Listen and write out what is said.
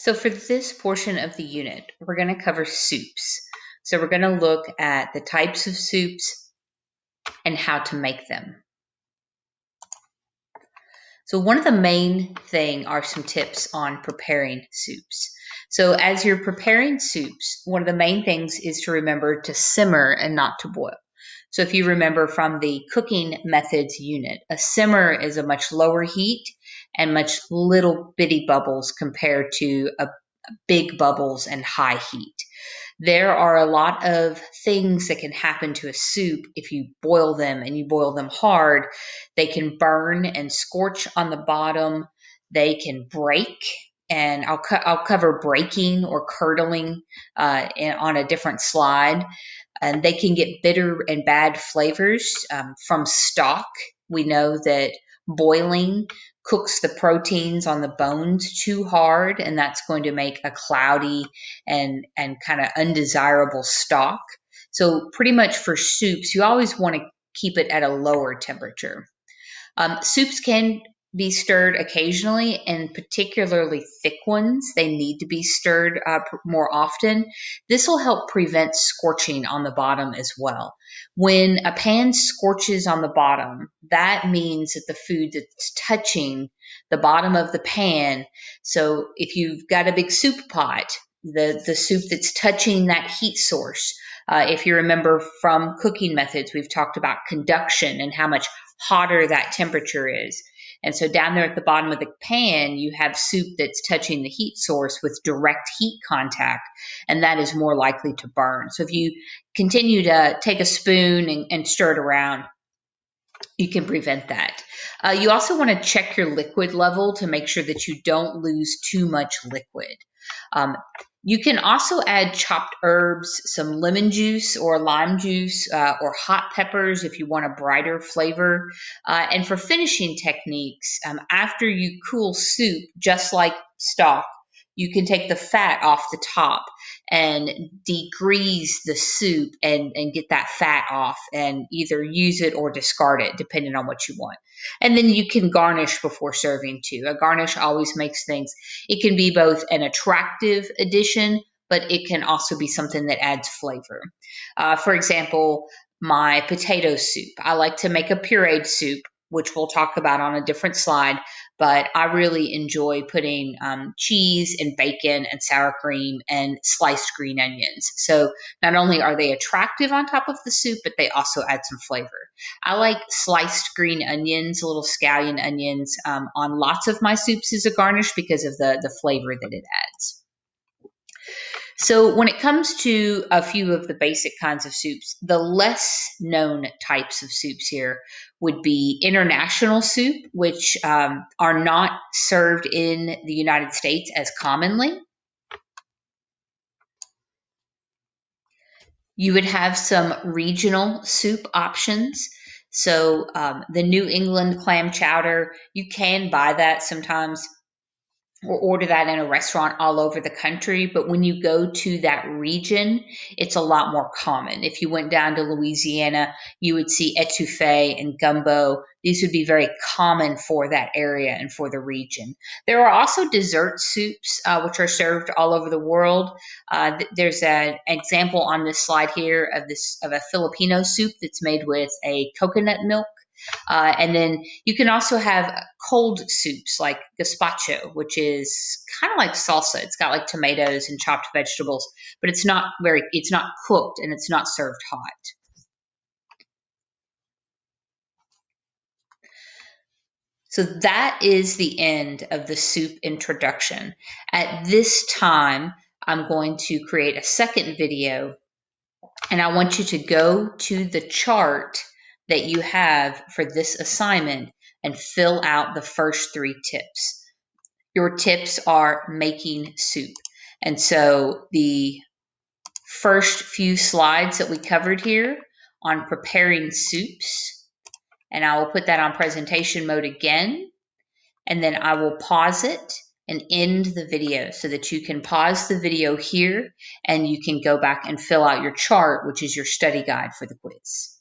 So for this portion of the unit, we're going to cover soups. So we're going to look at the types of soups and how to make them. So one of the main thing are some tips on preparing soups. So as you're preparing soups, one of the main things is to remember to simmer and not to boil. So if you remember from the cooking methods unit, a simmer is a much lower heat and much little bitty bubbles compared to a big bubbles and high heat. There are a lot of things that can happen to a soup if you boil them and you boil them hard. They can burn and scorch on the bottom. They can break, and I'll cover breaking or curdling on a different slide. And they can get bitter and bad flavors from stock. We know that boiling cooks the proteins on the bones too hard, and that's going to make a cloudy and kind of undesirable stock. So pretty much for soups, you always want to keep it at a lower temperature. Soups can be stirred occasionally, and particularly thick ones, they need to be stirred more often. This will help prevent scorching on the bottom as well. When a pan scorches on the bottom, that means that the food that's touching the bottom of the pan, so if you've got a big soup pot, the soup that's touching that heat source, if you remember from cooking methods, we've talked about conduction and how much hotter that temperature is. And so down there at the bottom of the pan, you have soup that's touching the heat source with direct heat contact, and that is more likely to burn. So if you continue to take a spoon and stir it around, you can prevent that. You also want to check your liquid level to make sure that you don't lose too much liquid. You can also add chopped herbs, some lemon juice or lime juice, or hot peppers if you want a brighter flavor. And for finishing techniques, after you cool soup, just like stock, you can take the fat off the top and degrease the soup and get that fat off, and either use it or discard it depending on what you want. And then you can garnish before serving too. A garnish always makes things, it can be both an attractive addition, but it can also be something that adds flavor. For example, my potato soup. I like to make a pureed soup, which we'll talk about on a different slide, but I really enjoy putting cheese and bacon and sour cream and sliced green onions. So not only are they attractive on top of the soup, but they also add some flavor. I like sliced green onions, little scallion onions, on lots of my soups as a garnish because of the flavor that it adds. So when it comes to a few of the basic kinds of soups, the less known types of soups here would be international soup, which are not served in the United States as commonly. You would have some regional soup options. So the New England clam chowder, you can buy that sometimes or order that in a restaurant all over the country. But when you go to that region, it's a lot more common. If you went down to Louisiana, you would see etouffee and gumbo. These would be very common for that area and for the region. There are also dessert soups, which are served all over the world. There's an example on this slide here of a Filipino soup that's made with a coconut milk. And then you can also have cold soups like gazpacho, which is kind of like salsa. It's got like tomatoes and chopped vegetables, but it's not cooked and it's not served hot. So that is the end of the soup introduction. At this time, I'm going to create a second video, and I want you to go to the chart that you have for this assignment and fill out the first 3 tips. Your tips are making soup. And so the first few slides that we covered here on preparing soups, and I will put that on presentation mode again, and then I will pause it and end the video so that you can pause the video here and you can go back and fill out your chart, which is your study guide for the quiz.